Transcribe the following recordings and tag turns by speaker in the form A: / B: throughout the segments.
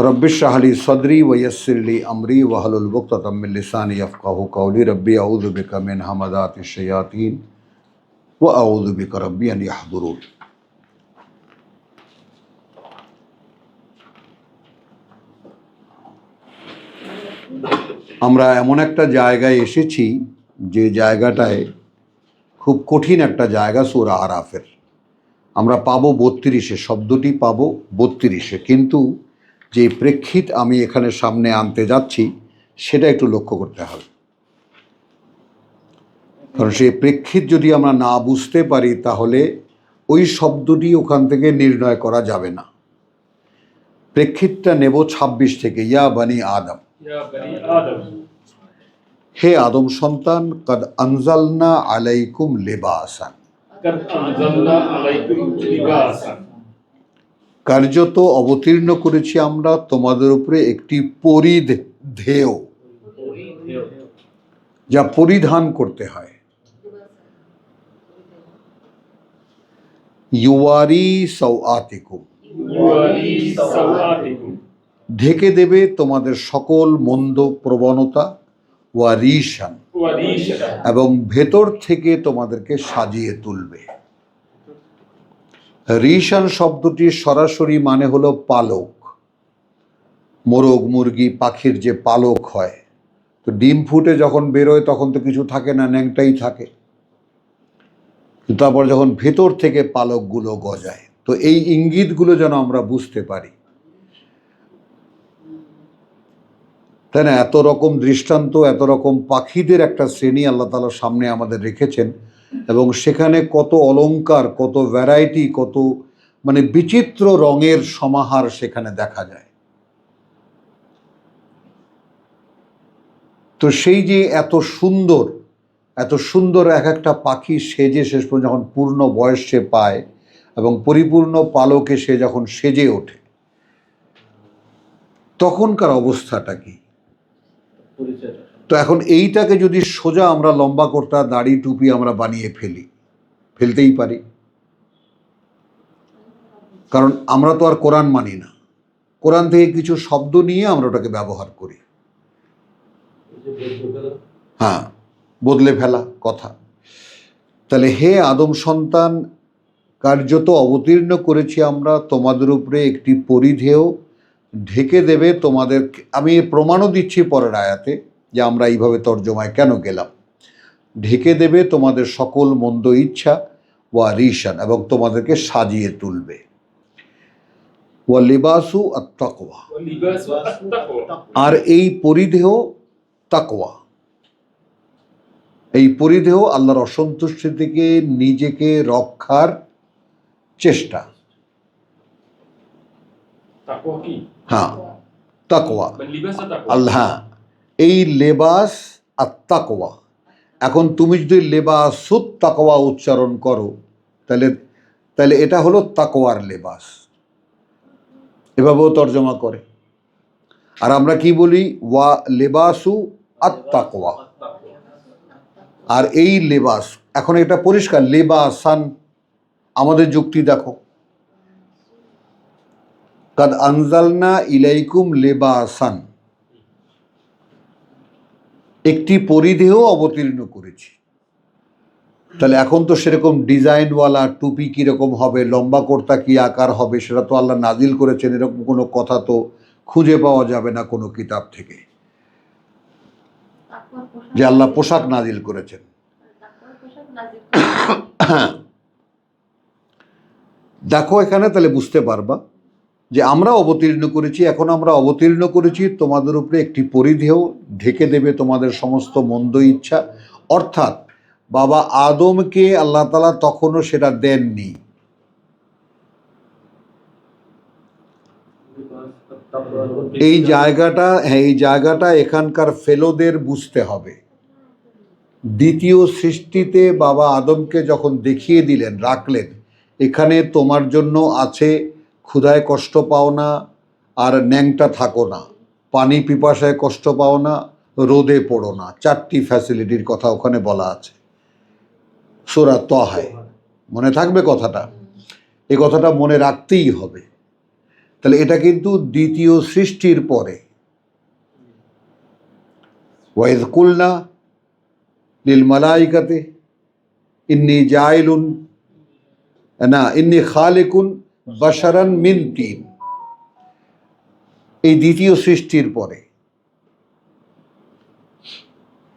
A: Rabbi इश्रह ली सदरी व यस्सिर ली अमरी वहलुल उक़दतम मिन लिसानी यफ़क़हू क़ौली रब्बी अऊज़ु बिका मिन हमाज़ातिश शयातीन व अऊज़ु बिका रब्बी अन यहज़ुरून। আমরা এমন একটা জায়গায় এসেছি যে জায়গাটায় খুব কঠিন একটা জায়গা, সূরা আরাফের। আমরা পাবো 32-এ, শব্দটি পাবো 32-এ, কিন্তু যে প্রেক্ষিত আমি এখানে সামনে আনতে যাচ্ছি সেটা একটু লক্ষ্য করতে হবে, কারণ সেই প্রেক্ষিত যদি আমরা না বুঝতে পারি তাহলে ওই শব্দটি ওখান থেকে নির্ণয় করা যাবে না। প্রেক্ষিতটা নেব 26 থেকে। ইয়া বানি আদম, হে আদম সন্তান, কদ আনজালনা আলাইকুম লিবাসান, কার্যত অবতীর্ণ করেছি আমরা তোমাদের উপরে একটি পরিধেয়, যা পরিধান করতে হয়। ইউয়ারি সাওআতিকুম, ঢেকে দেবে তোমাদের সকল মন্দ প্রবণতা। ওয়া রিশান, এবং ভেতর থেকে তোমাদেরকে সাজিয়ে তুলবে। রিশান শব্দটির সরাসরি মানে হলো পালক। মোরগ, মুরগি, পাখির যে পালক হয়, তো ডিম ফুটে যখন বেরোয় তখন তো কিছু থাকে না, ন্যাংটাই থাকে। তারপর যখন ভেতর থেকে পালকগুলো গজায়, তো এই ইঙ্গিতগুলো যেন আমরা বুঝতে পারি, তাই না? এত রকম দৃষ্টান্ত, এত রকম পাখিদের একটা শ্রেণী আল্লাহ তাআলা সামনে আমাদের রেখেছেন, এবং সেখানে কত অলংকার, কত ভ্যারাইটি, কত মানে বিচিত্র রঙের সমাহার সেখানে দেখা যায়। তো সেই যে এত সুন্দর এক একটা পাখি সেজে শেষ পর্যন্ত যখন পূর্ণ বয়স সে পায় এবং পরিপূর্ণ পালকে সে যখন সেজে ওঠে, তখনকার অবস্থাটা কি? তো এখন এইটাকে যদি সোজা আমরা লম্বা কর্তা, দাড়ি, টুপি আমরা বানিয়ে ফেলতেই পারি, কারণ আমরা তো আর কোরআন মানি না। কোরআন থেকে কিছু শব্দ নিয়ে আমরা ওটাকে ব্যবহার করি। হ্যাঁ, বদলে ফেলা কথা। তাহলে হে আদম সন্তান, কার্যত অবতীর্ণ করেছি আমরা তোমাদের উপরে একটি পরিধেয়, ঢেকে দেবে তোমাদের। আমি প্রমাণও দিচ্ছি পরের আয়াতে যে আমরা এইভাবে তর্জমায় কেন গেলাম। ঢেকে দেবে তোমাদের সকল মন্দ ইচ্ছা। ওয়া রিশান, এবং তোমাদেরকে সাজিয়ে তুলবে। ওয়া লিবাসু আত-তাকওয়া, আর এই পরিধেয় তাকওয়া। এই পরিধেয় আল্লাহর অসন্তুষ্টি থেকে নিজেকে রক্ষার চেষ্টা। হ্যাঁ, তাকওয়া আল্লাহ, এই লেবাস আর তাকওয়া। এখন তুমি যদি লেবাসুত তাকওয়া উচ্চারণ করো তাহলে এটা হলো তাকওয়ার লেবাস, এভাবেও তর্জমা করে। আর আমরা কি বলি? ওয়া লেবাসু আত তাকওয়া। আর এই লেবাস, এখন এটা পরিষ্কার, লেবাসান। আমাদের যুক্তি দেখো, কাদ আনজালনা ইলাইকুম লেবাসান, একটি পরিধেয় অবতীর্ণ করেছি। তাহলে এখন তো সেরকম ডিজাইনওয়ালা টুপি কীরকম হবে, লম্বা কর্তা কী আকার হবে, সেটা তো আল্লাহ নাজিল করেছেন। এরকম কোনো কথা তো খুঁজে পাওয়া যাবে না কোনো কিতাব থেকে যে আল্লাহ পোশাক নাজিল করেছেন। দেখো এখানে, তাহলে বুঝতে পারবা যে আমরা অবতীর্ণ করেছি, এখন আমরা অবতীর্ণ করেছি তোমাদের উপরে একটি পরিধেয়, ঢেকে দেবে তোমাদের সমস্ত মন্দ ইচ্ছা। অর্থাৎ বাবা আদমকে আল্লাহ তাআলা তখনও সেটা দেননি। এই জায়গাটা এখানকার ফেলোদের বুঝতে হবে। দ্বিতীয় সৃষ্টিতে বাবা আদমকে যখন দেখিয়ে দিলেন, রাখলেন, এখানে তোমার জন্য আছে ক্ষুধায় কষ্ট পাও না, আর ন্যাংটা থাকো না, পানি পিপাসায় কষ্ট পাও না, রোদে পড়ো না। 4টি ফ্যাসিলিটির কথা ওখানে বলা আছে সূরা তাহায়। মনে থাকবে কথাটা, এই কথাটা মনে রাখতেই হবে। তাহলে এটা কিন্তু দ্বিতীয় সৃষ্টির পরে। ওয়াইজ কুলনা লিল মালাইকাতে ইন্নী জাইলুন, না, ইন্নী খালিকুন বাশারান মিন তিন, এই দ্বিতীয় সৃষ্টির পরে।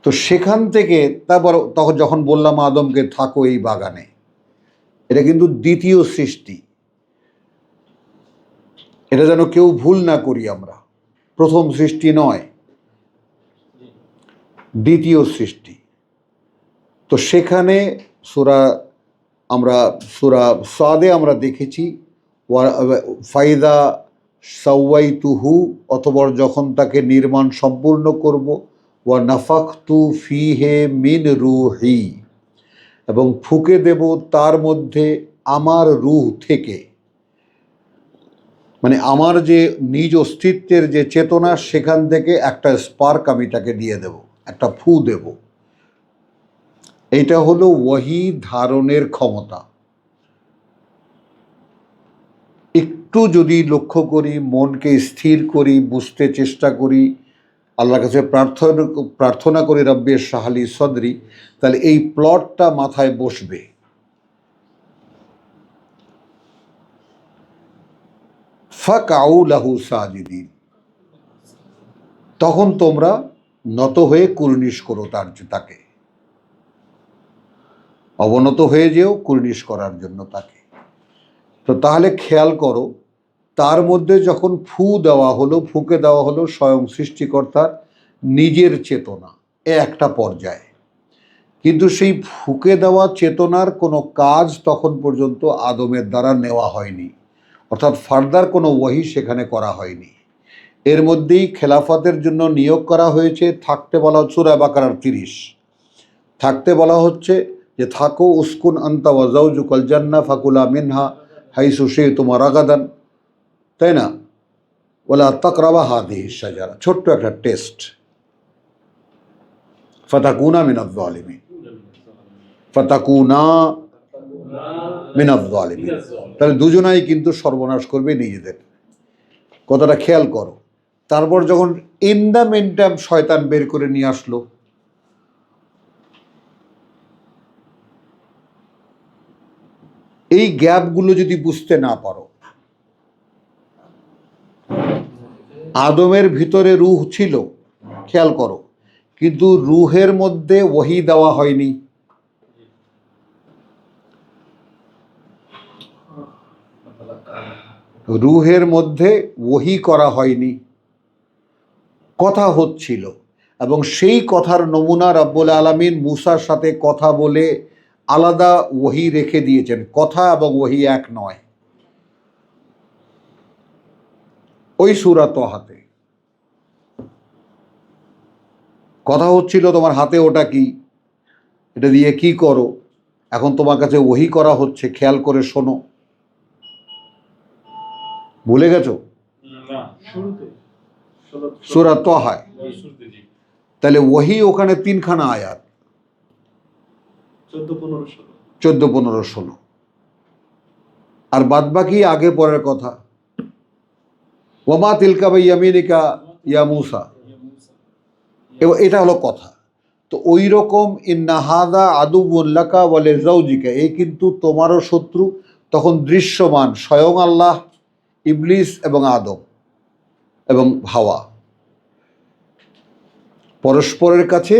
A: তো সেখান থেকে তারপর তখন যখন বললাম আদমকে থাকো এই বাগানে, এটা কিন্তু দ্বিতীয় সৃষ্টি। এটা যেন কেউ ভুল না করি আমরা, প্রথম সৃষ্টি নয়, দ্বিতীয় সৃষ্টি। তো সেখানে সূরা সাদে আমরা দেখেছি ফাইদা সাওয়াইতুহু, অতঃপর যখন তাকে নির্মাণ সম্পূর্ণ করব, ওয়া নাফাখতু ফিহে মিন রূহি, এবং ফুঁকে দেব তার মধ্যে আমার রূহ থেকে, মানে আমার যে নিজ অস্তিত্বের যে চেতনা, সেখান থেকে একটা স্পার্ক আমি তাকে দিয়ে দেব, একটা ফু দেব। এইটা হলো ওয়াহি ধারণের ক্ষমতা। একটু যদি লক্ষ্য করি, মনকে স্থির করি, বুঝতে চেষ্টা করি, আল্লাহর কাছে প্রার্থনা করি রব্বি ইশরাহ লি সদরি, তাহলে এই প্লটটা মাথায় বসবে। ফাকআউ লাহু সাজিদিন, তখন তোমরা নত হয়ে কুর্নিশ করো তাকে, অবনত হয়ে যেও কুর্নিশ করার জন্য তাকে। তো তাহলে খেয়াল করো, তার মধ্যে যখন ফুঁকে দেওয়া হলো স্বয়ং সৃষ্টিকর্তার নিজের চেতনা, একটা পর্যায়ে, কিন্তু সেই ফুঁকে দেওয়া চেতনার কোনো কাজ তখন পর্যন্ত আদমের দ্বারা নেওয়া হয়নি, অর্থাৎ ফার্দার কোনো ওয়াহি সেখানে করা হয়নি। এর মধ্যেই খেলাফতের জন্য নিয়োগ করা হয়েছে, থাকতে বলা হচ্ছে সূরা বাকারার 30, থাকতে বলা হচ্ছে যে থাকো উসকুন আনতা ওয়া যাওজুকাল জান্নাহ ফাকুলা মিনহা হাইসু শি'তুমা রাগাদান, তাই না, ওয়ালা তাকরাবা হাযিহি শাজারা, ছোট্ট একটা টেস্ট, ফাতাকুনা মিনাজ জালিমিন, ফাতাকুনা মিনাজ জালিমিন, তাহলে দুজনাই কিন্তু সর্বনাশ করবে নিজেদের, কথাটা খেয়াল করো। তারপর যখন ইন দ্য মিনটাইম শয়তান বের করে নিয়ে আসলো, এই গ্যাপগুলো যদি বুঝতে না পারো, আদমের ভিতরে রূহ ছিল, খেয়াল করো, কিন্তু রূহের মধ্যে ওহী দেওয়া হয়নি। রূহের মধ্যে ওহী করা হয়নি, কথা হচ্ছিল, এবং সেই কথার নমুনা রব্বুল আলামিন মূসার সাথে কথা বলে আলাদা ওহী রেখে দিয়েছেন। কথা এবং ওহী এক নয়। ওই সূরা তহাতে কথা হচ্ছিল, তোমার হাতে ওটা কি, এটা দিয়ে কি করো, এখন তোমার কাছে ওহী করা হচ্ছে, খেয়াল করে শোনো। ভুলে গেছো? সূরা তহায়, তাহলে ওহী ওখানে 3খানা আয়াত, 14, 15, 16, আর বাদবাকি আগে পরের কথা। ওয়ামা তিলকা বিয়ামিনিকা ইয়া মূসা, এবং এটা হলো কথা। তো ওই রকম ইন্না হাযা আদুউন লাকা ওয়া লিযাওজিকা, এই কিন্তু তোমারও শত্রু, তখন দৃশ্যমান স্বয়ং আল্লাহ, ইবলিস এবং আদম এবং হাওয়া পরস্পরের কাছে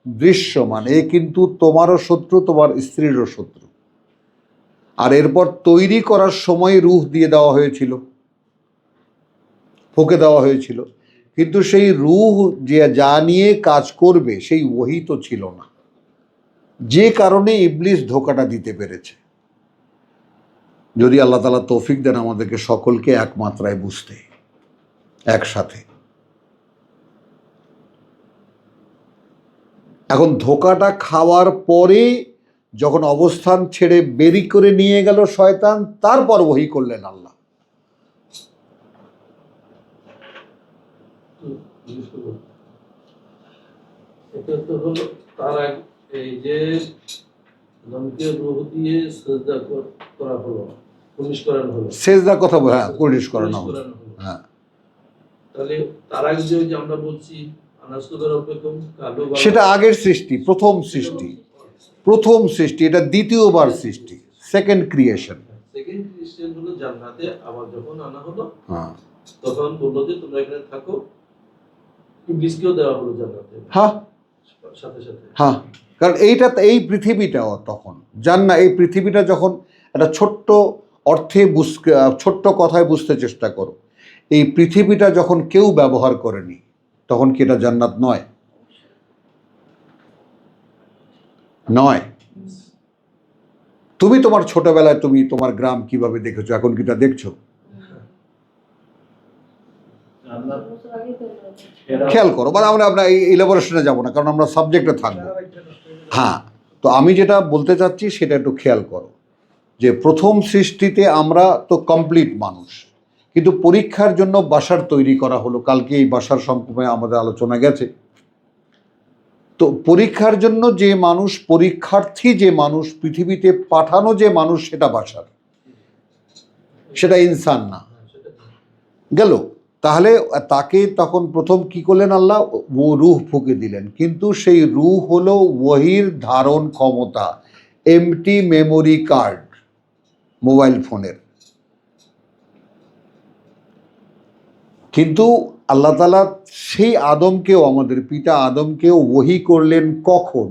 A: দৃশ্যমান, এ কিন্তু তোমারও শত্রু, তোমার স্ত্রীরও শত্রু। আর এরপর তৈরি করার সময় রূহ দিয়ে দেওয়া হয়েছিল, ফুঁকে দেওয়া হয়েছিল, কিন্তু সেই রূহ যে যা নিয়ে কাজ করবে সেই ওহী তো ছিল না, যে কারণে ইবলিস ধোঁকাটা দিতে পেরেছে। যদি আল্লাহ তাআলা তৌফিক দেন আমাদেরকে সকলকে এক মাত্রায় বুঝতে, একসাথে। এখন ধোঁকাটা খাওয়ার পরে যখন অবস্থান ছেড়ে বেরি করে নিয়ে গেল শয়তান, তারপর ওহী করলেন আল্লাহ।
B: এটা তো হলো তার এই যে আদমকে রূহ দিয়ে সিজদা করা হলো, পুলিশ করানো হলো,
A: সেজদার কথা বলে, হ্যাঁ পুলিশ করানো হলো।
B: করানো হলো।
A: হ্যাঁ,
B: তাহলে তার আগে যে ওই যে আমরা বলছি আনাসুদর অপেক্ষম কালো বালা-
A: সেটা আগের সৃষ্টি, প্রথম সৃষ্টি, প্রথম সৃষ্টি, এটা দ্বিতীয়বার সৃষ্টি, সেকেন্ড ক্রিয়েশন।
B: সেকেন্ড ক্রিশ্চিয়ান হলো জান্নাতে, আবার যখন আনা হলো
A: হ্যাঁ
B: তখন বললো যে তোমরা এখানে থাকো, ইবলিসকেও দেওয়া হলো জান্নাতে
A: হ্যাঁ
B: সাথে সাথে।
A: হ্যাঁ, কারণ এইটা এই পৃথিবীটাও তখন এই পৃথিবীটা যখন একটা ছোট্ট অর্থে ছোট্ট কথায় বুঝতে চেষ্টা করো, এই পৃথিবীটা যখন কেউ ব্যবহার করেনি তখন কি এটা জান্নাত নয়? নয়। তুমি তোমার ছোটবেলায় তুমি তোমার গ্রাম কিভাবে দেখেছো, এখন কি তা দেখছো? খেয়াল করো, মানে আমরা এই ইলাবোরেশনে যাবো না, কারণ আমরা সাবজেক্টে থাকবো। হ্যাঁ, তো আমি যেটা বলতে চাচ্ছি সেটা একটু খেয়াল করো, যে প্রথম সৃষ্টিতে আমরা তো কমপ্লিট মানুষ, কিন্তু পরীক্ষার জন্য বাসার তৈরি করা হলো। কালকে এই বাসার সম্পর্কে আমাদের আলোচনা গেছে। তো পরীক্ষার জন্য যে মানুষ, পরীক্ষার্থী যে মানুষ, পৃথিবীতে পাঠানো যে মানুষ, সেটা বাসার, সেটা ইনসান না। গেল, তাহলে তাকে তখন প্রথম কি করলেন আল্লাহ? ও রূহ ফুঁকে দিলেন, কিন্তু সেই রূহ হলো ওয়াহির ধারণ ক্ষমতা, এমটি মেমোরি কার্ড মোবাইল ফোনের। কিন্তু আল্লাহ তাআলা সেই আদমকেও, আমাদের পিতা আদমকেও ওহী করলেন কখন?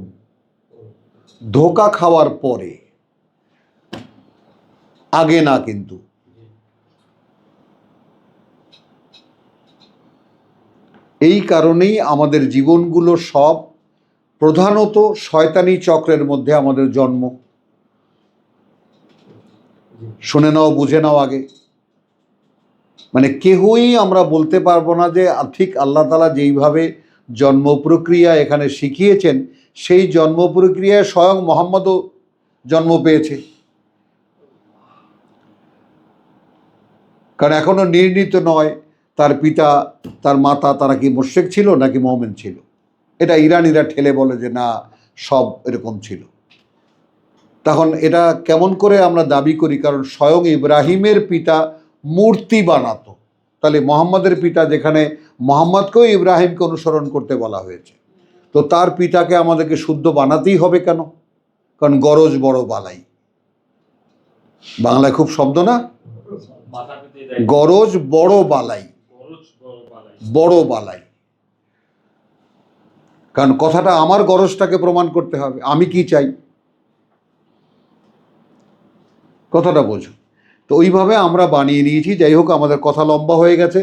A: ধোঁকা খাওয়ার পরে, আগে না। কিন্তু এই কারণেই আমাদের জীবনগুলো সব প্রধানত শয়তানি চক্রের মধ্যে আমাদের জন্ম। শুনে নাও, বুঝে নাও আগে। মানে কেহই আমরা বলতে পারবো না যে ঠিক আল্লাহ তাআলা যেইভাবে জন্ম প্রক্রিয়া এখানে শিখিয়েছেন, সেই জন্ম প্রক্রিয়ায় স্বয়ং মুহাম্মদও জন্ম পেয়েছে। কারণ এখনো নির্ণীত নয় তার পিতা, তার মাতা, তারা কি মুশরিক ছিল নাকি মুমিন ছিল। এটা ইরানিরা ঠেলে বলে যে না, সব এরকম ছিল। তখন এটা কেমন করে আমরা দাবি করি? কারণ স্বয়ং ইব্রাহিমের পিতা মূর্তি বানাতো, তাহলে মোহাম্মদের পিতা, যেখানে মোহাম্মদকেও ইব্রাহিমকে অনুসরণ করতে বলা হয়েছে, তো তার পিতাকে আমাদেরকে শুদ্ধ বানাতেই হবে কেন? কারণ গরজ বড় বালাই। বাংলায় খুব শব্দ না, গরজ বড় বালাই, বড় বালাই। কারণ কথাটা আমার গরজটাকে প্রমাণ করতে হবে, আমি কি চাই, কথাটা বোঝো। তো ওইভাবে আমরা বানিয়ে নিয়েছি। যাই হোক, আমাদের কথা লম্বা হয়ে গেছে,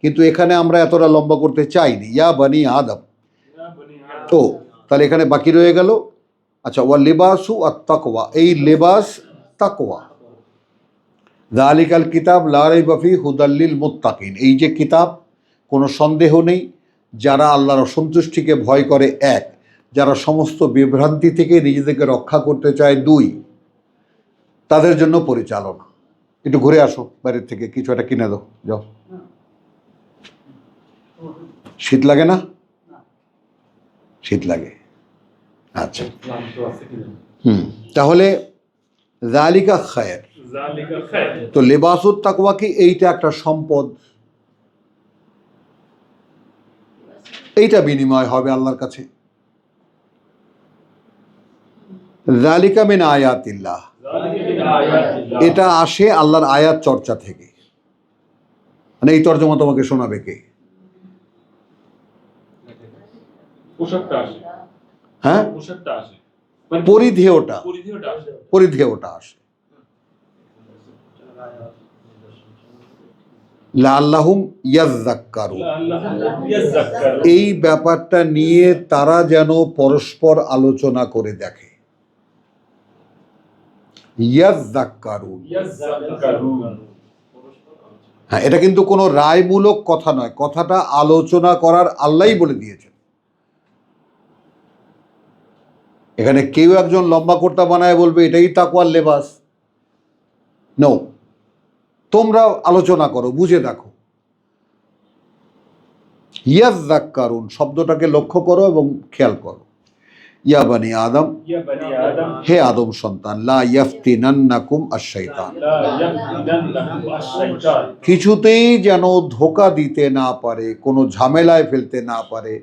A: কিন্তু এখানে আমরা এতটা লম্বা করতে চাইনি। ইয়া বানি আদম, তো তাহলে এখানে বাকি রয়ে গেল, আচ্ছা, ওয়া লিবাসু আত তাকওয়া, এই লেবাস তাকওয়া। যালিকাল কিতাব লা রাইবা ফিহি হুদাল লিল মুত্তাকিন, এই যে কিতাব, কোনো সন্দেহ নেই, যারা আল্লাহর অসন্তুষ্টিকে ভয় করে, এক, যারা সমস্ত বিভ্রান্তি থেকে নিজেদেরকে রক্ষা করতে চায়, দুই, তাদের জন্য পরিচালনা। একটু ঘুরে আসো বাইরের থেকে, কিছু একটা কিনে দাও, যাও। শীত লাগে না? শীত লাগে, আচ্ছা। তাহলে যালিকা খায়র, তো লেবাসুত তাকওয়া কি? এইটা একটা সম্পদ, এইটা বিনিময় হবে আল্লাহর কাছে। যালিকা মিন আয়াতিল্লাহ, এটা আসে আল্লাহর আয়াত চর্চা থেকে। মানে এই তর্জমা তোমাকে শোনাবে কে? হ্যাঁ, পরিধেয়টা, পরিধেয়টা আসে। লাআল্লাহুম ইয়াযযাক্কারুন, এই ব্যাপারটা নিয়ে তারা যেন পরস্পর আলোচনা করে দেখে। ইয়াযযাক্কারুন, হ্যাঁ, এটা কিন্তু কোনো রায়মূলক কথা নয়, কথাটা আলোচনা করার আল্লাহই বলে দিয়েছেন। এখানে কেউ একজন লম্বা কর্তা বানায় বলবে এটাই তাকওয়ার লেবাস, নো, তোমরা আলোচনা করো, বুঝে দেখো। ইয়াযযাক্কারুন শব্দটাকে লক্ষ্য করো এবং খেয়াল করো। ইয়া বানি আদম,
C: يا بني آدم
A: হে আদম সন্তান, লা ইয়াফতিনান্নাকুম আশ-শাইতান,
C: لا يفتننكم الشيطان
A: কিছুতেই যেন ধোকা দিতে না পারে, কোনো ঝামেলায় ফেলতে না পারে।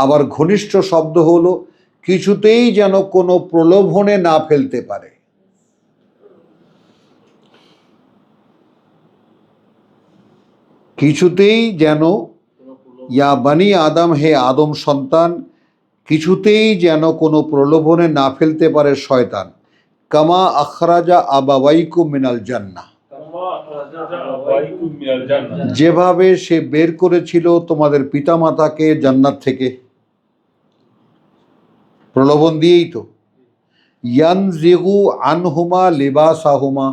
A: আবার ঘনিষ্ঠ শব্দ হলো কিছুতেই যেন কোনো প্রলোভনে না ফেলতে পারে। কিছুতেই যেন, ইয়া বানি আদম, হে আদম সন্তান, কিছুতেই যেন কোনো প্রলোভনে না ফেলতে পারে শয়তান। কামা আখরাজা আবাওয়াইকুম মিনাল জান্নাহ,
C: كما أخرج أبويكم من الجنة
A: যেভাবে সে বের করেছিল তোমাদের পিতামাতাকে জান্নাত থেকে, প্রলোভন দিয়েই তো। ইয়ানজিগু আনহুমা লিবাসাহুমা,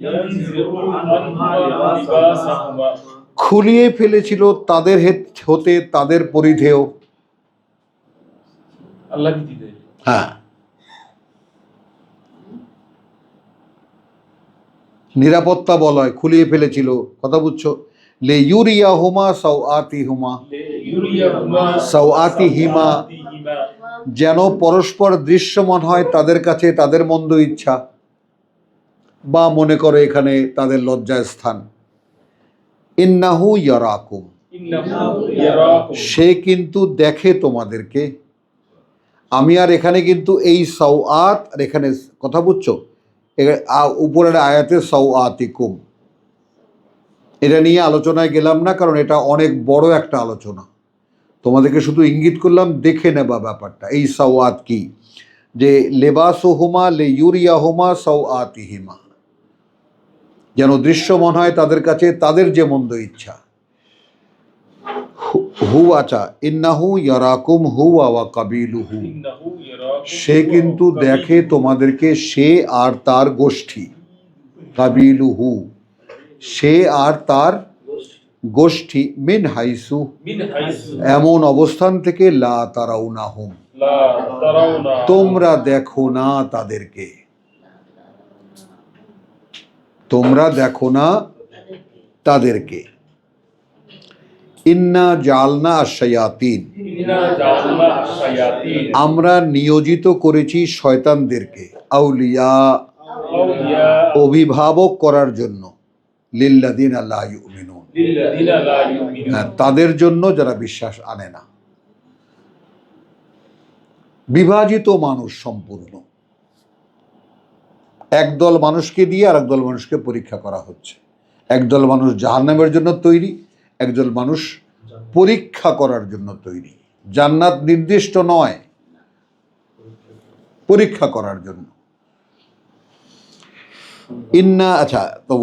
C: ينزع عنهما لباسهما
A: খুলিয়ে ফেলেছিল তাদের হতে তাদের পরিধেয়।
C: আল্লাহ কি দেয়?
A: হ্যাঁ, নিরাপত্তা বলয়, খুলিয়ে ফেলেছিল, কথা বুঝছো? লে ইউরিয়াহুমা সাওআতিহুমা,
C: ইউরিয়াহুমা
A: সাওআতিহিমা,
C: সাওআতিহিমা
A: যেন পরস্পর দৃশ্যমান হয় তাদের কাছে তাদের মন্দ ইচ্ছা, বা মনে করো এখানে তাদের লজ্জার স্থান। ইন্নাহু ইয়ারাকুম,
C: ইন্নাহু ইয়ারাকুম
A: সে কিন্তু দেখে তোমাদেরকে। আমি আর এখানে কিন্তু এই সাওআত, আর এখানে কথা বুঝছো, উপরের আয়াতে সাওআতিকুম, এটা নিয়ে আলোচনায় গেলাম না, কারণ এটা অনেক বড় একটা আলোচনা। তোমাদেরকে শুধু ইঙ্গিত করলাম দেখে নেবা ব্যাপারটা। এই সাওআত কি, যে লেবাসুহুমা লে ইউরিয়াহুমা সাওআতিহিমা, যেন দৃশ্যমান হয় তাদের কাছে তাদের যে মন্দ ইচ্ছা। হু, আচ্ছা, ইন্নাহু ইয়ারাকুম হুয়া ওয়া কাবিলুহু,
C: ইন্নাহু ইয়ারাকুম
A: সে কিন্তু দেখে তোমাদেরকে, সে আর তার গোষ্ঠী। কাবিলুহু, সে আর তার গোষ্ঠী। মিন হাইসু,
C: মিন হাইসু
A: এমন অবস্থান থেকে, লা তারাউনাহুম,
C: লা তারাউনা
A: তোমরা দেখো না তাদেরকে, তোমরা দেখো না তাদেরকে। ইন্না জালনা আশ-শায়াতিন,
C: ইন্না জাআলনা আশ-শায়াতিন
A: আমরা নিয়োজিত করেছি শয়তানদেরকে, আউলিয়া,
C: আউলিয়া
A: অভিভাবক করার জন্য, লিল্লাযিনা লা ইউমিনুন,
C: লিল্লাযিনা লা ইউমিনুন
A: হ্যাঁ, তাদের জন্য যারা বিশ্বাস আনে না। বিভাজিত মানুষ সম্পূর্ণ, একদল মানুষকে দিয়ে আর একদল মানুষকে পরীক্ষা করা হচ্ছে। একদল মানুষ জাহান্নামের জন্য তৈরি, একদল মানুষ পরীক্ষা করার জন্য তৈরি। জান্নাত নির্দিষ্ট নয়, পরীক্ষা করার জন্য। ইন্না, আচ্ছা, তো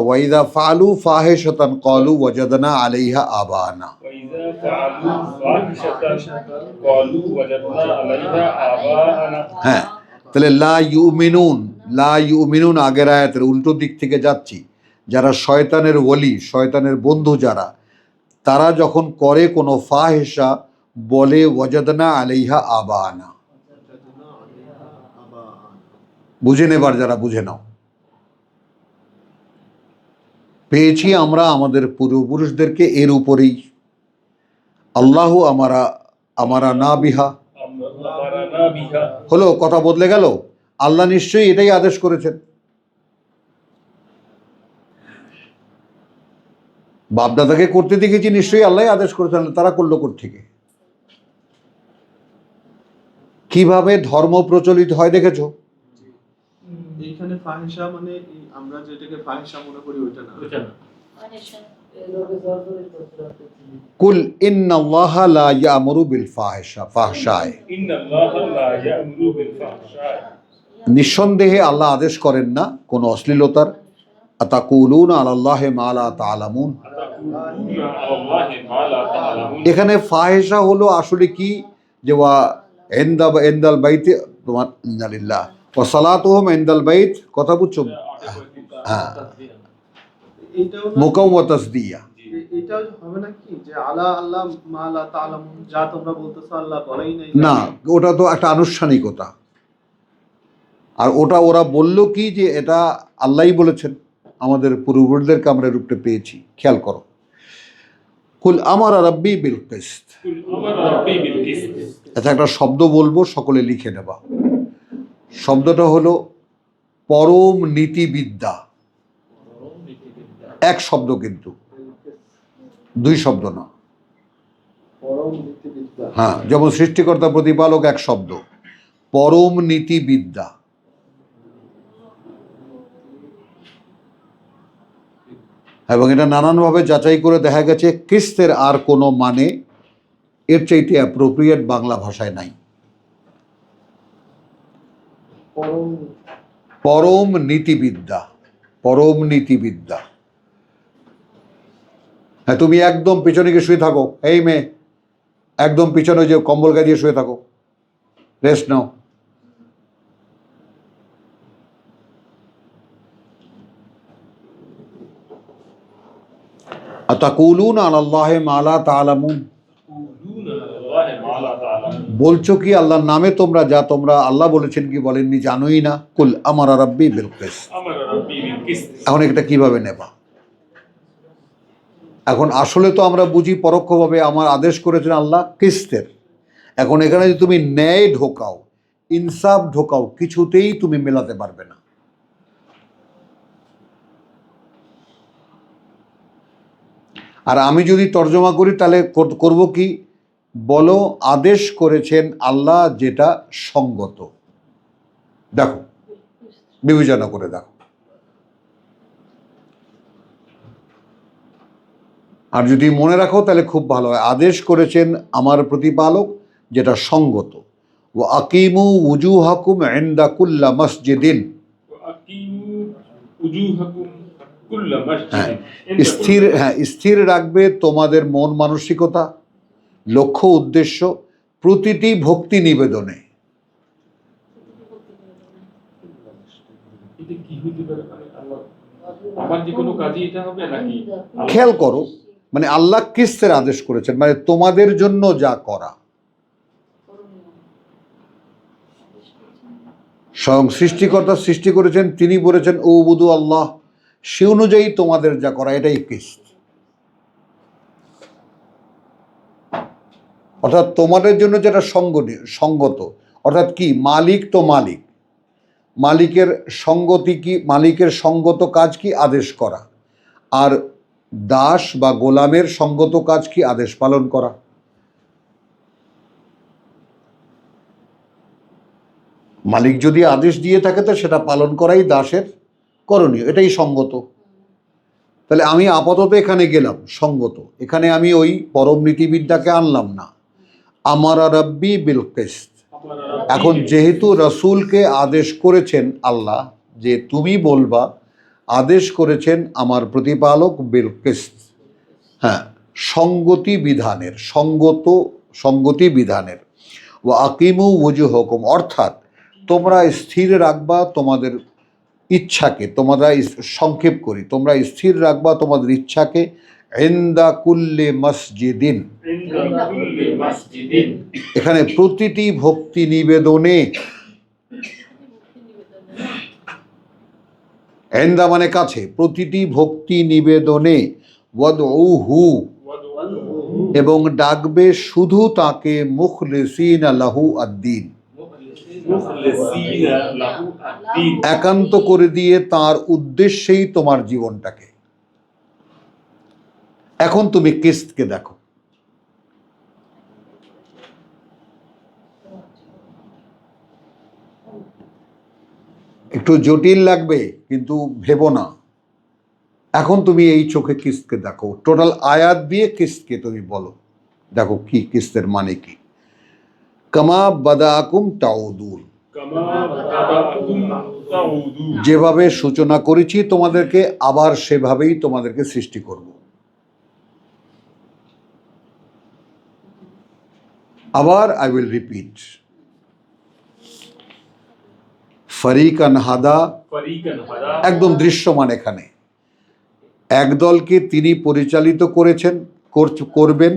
A: ওয়াইদা ফালু ফাহিশাতান ক্বালু ওয়াজাদনা আলাইহা আবানা,
C: ওয়াইযা ফাআলু ফাহিশাতান ক্বালু ওয়াজাদনা আলাইহা আবাআনা
A: হ্যাঁ, তাহলে লা ইউমিনুন, লা ইউমিনুন আগের আয়াতের উল্টো দিক থেকে যাচ্ছি। যারা শয়তানের ওলি, শয়তানের বন্ধু যারা, তারা যখন করে কোনো ফাহিশা, বলে ওয়াজাদনা আলাইহা আবানা। বুঝে নেবার যারা বুঝে নাও। পেয়েছি আমরা আমাদের পূর্বপুরুষদেরকে এর উপরেই। আল্লাহ আমারা না বিহা,
C: আমারানা বিহা
A: হলো, কথা বদলে গেল। আল্লাহ নিশ্চয়ই এটাই আদেশ করেছেন। বাপদাদাকে করতে দেখেছি, নিশ্চয়ই আল্লাহ আদেশ করেছেন, তারা করলো কোত্থেকে? কিভাবে ধর্ম প্রচলিত হয় দেখেছো?
D: এইখানে ফাহিশা মানে আমরা যেটাকে ফাহিশা মনে করি ওইটা না।
A: কুল ইন্নাল্লাহা লা ইয়ামুরু বিল ফাহশায়,
C: ইন্নাল্লাহা লা ইয়া'মুরু বিল ফাহশায়
A: নিঃসন্দেহে আল্লাহ আদেশ করেন না কোনো অশ্লীলতার। আতাকুলুনা আলাল্লাহি মা লা তা'লামুন,
C: আতাকুলুনা আলাল্লাহি মা লা তা'লামুন
A: এখানে ফাহিশা হলো আসলে কি, যে ওয়া ইনদাল বাইতে, তোমার ইন্নালিল্লাহ ওয়া সালাতুহুম ইনদাল বাইত, কথা বুঝছো? হ্যাঁ,
D: এইটাও না,
A: মুকাম ওয়া তাসদিয়া।
D: এটাও হবে না কি যে আল্লাহ মা লা তা'লামুন, যা তোমরা বলতেছো আল্লাহ বলেই নাই।
A: না, ওটা তো একটা আনুষ্ঠানিকতা। আর ওটা ওরা বলল কি, যে এটা আল্লাহই বলেছেন, আমাদের পূর্বপুরুষদেরকে আমরা রূপটা পেয়েছি। খেয়াল করো, কুল আমারা রাব্বি বিল কিসত,
C: কুল আমারা রাব্বি বিল কিসত,
A: আচ্ছা, একটা শব্দ বলবো, সকলে লিখে নেবা। শব্দটা হলো পরম নীতিবিদ্যা।
B: পরম নীতিবিদ্যা।
A: এক শব্দ, কিন্তু দুই শব্দ না।
D: পরম নীতিবিদ্যা।
A: হ্যাঁ, যেমন সৃষ্টিকর্তা প্রতিপালক এক শব্দ, পরম নীতিবিদ্যা। এবং এটা নানানভাবে যাচাই করে দেখা গেছে কিস্তের আর কোনো মানে এর চাইতে অ্যাপ্রোপ্রিয়েট বাংলা ভাষায় নাই।
D: পরম
A: পরম নীতিবিদ্যা, পরম নীতিবিদ্যা। হ্যাঁ, তুমি একদম পিছনে গিয়ে শুয়ে থাকো, এই মেয়ে একদম পিছনে যে কম্বল গায়ে দিয়ে শুয়ে থাকো, রেস্ট নাও। আতাকুলুনা আলাল্লাহি মা লা তা'লামুন,
C: يقولون على الله ما لا تعلمون
A: বলছো কি আল্লাহর নামে তোমরা যা তোমরা আল্লাহ বলেছেন কি বলেননি জানোই না। কুল আমারা রাব্বি বিল কিসত।
C: أمر ربي بالقسط
A: এখন এটা কিভাবে নেবা? এখন আসলে তো আমরা বুঝি পরোক্ষভাবে, আমার আদেশ করেছেন আল্লাহ কিস্তের। এখন এখানে যদি তুমি ন্যায় ঢোকাও, ইনসাফ ঢোকাও, কিছুতেই তুমি মেলাতে পারবে না। আর আমি যদি তর্জমা করি তাহলে করব কি? বলো আদেশ করেছেন আল্লাহ যেটা সঙ্গত। দেখো, বিবেচনা করে দেখো। আর যদি মনে রাখো তাহলে খুব ভালো হয়। আদেশ করেছেন আমার প্রতিপালক যেটা সঙ্গত। ও আকিমু উজুহাকুম ইনদা কুল্লা মসজিদিন।
C: وأقيموا وجوهكم كل
A: হ্যাঁ,
C: مسجد
A: স্থির রাখবে তোমাদের মন মানসিকতা, লক্ষ্য উদ্দেশ্য প্রতিটি ভক্তি নিবেদনে।
C: এটা কি হতে পারে? মানে আল্লাহ আমার যে কোনো কাজই এটা হবে নাকি?
A: খেয়াল করো, মানে আল্লাহ কিসের আদেশ করেছেন, মানে তোমাদের জন্য যা করা। স্বয়ং সৃষ্টিকর্তা সৃষ্টি করেছেন, তিনি বলেছেন ও বুধু আল্লাহ, সে অনুযায়ী তোমাদের যা করা, এটাই কিস্ত। অর্থাৎ তোমাদের জন্য যেটা সঙ্গত, অর্থাৎ কি মালিক তো মালিক, মালিকের সঙ্গতি কি, মালিকের সঙ্গত কাজ কি আদেশ করা, আর দাস বা গোলামের সঙ্গত কাজ কি আদেশ পালন করা। মালিক যদি আদেশ দিয়ে থাকে তো সেটা পালন করাই দাসের করণীয়, এটাই সঙ্গত। তাহলে আমি আপাতত এখানে গেলাম সঙ্গত, এখানে আমি ওই পরম নীতিবিদ্যাকে আনলাম না। আমার রাব্বি বিল কিসত। এখন যেহেতু রসুলকে আদেশ করেছেন আল্লাহ যে তুমি বলবা, আদেশ করেছেন আমার প্রতিপালক বিল কিসত, হ্যাঁ, সঙ্গতি বিধানের। ও আকিমু ওজুহকুম, অর্থাৎ তোমরা স্থির রাখবা তোমাদের ইচ্ছাকে, সংক্ষেপ করি, তোমরা স্থির রাখবা তোমাদের ইচ্ছাকে ইনদা কুল্লি মসজিদিন,
C: عند كل مسجد
A: এখানে প্রতিটি ভক্তি নিবেদনে। ইনদা মানে কাছে, প্রতিটি ভক্তি নিবেদনে। ওয়াদউহু,
C: وادعوه
A: এবং ডাকবে শুধু তাকে মুখলিসিনা লাহু আদ-দ্বীন,
C: مخلصين له الدين
A: একান্ত করে দিয়ে তার উদ্দেশ্যেই তোমার জীবনটাকে। এখন তুমি কিস্তকে দেখো, একটু জটিল লাগবে কিন্তু ভেবো না। এখন তুমি এই চোখে কিস্তকে দেখো, টোটাল আয়াত দিয়ে কিস্তকে তুমি বলো, দেখো কি কিস্তের মানে কি। কামা বাদাকুম তাউদুন,
C: كما بدأكم تعودون
A: যেভাবে সূচনা করেছি তোমাদেরকে, আবার সেভাবেই তোমাদেরকে সৃষ্টি করব। আবার আই উইল রিপিট। ফরিকান হাদা,
C: فريقا هدى
A: একদম দৃশ্যমান। এখানে একদলকে তিনি পরিচালিত করবেন।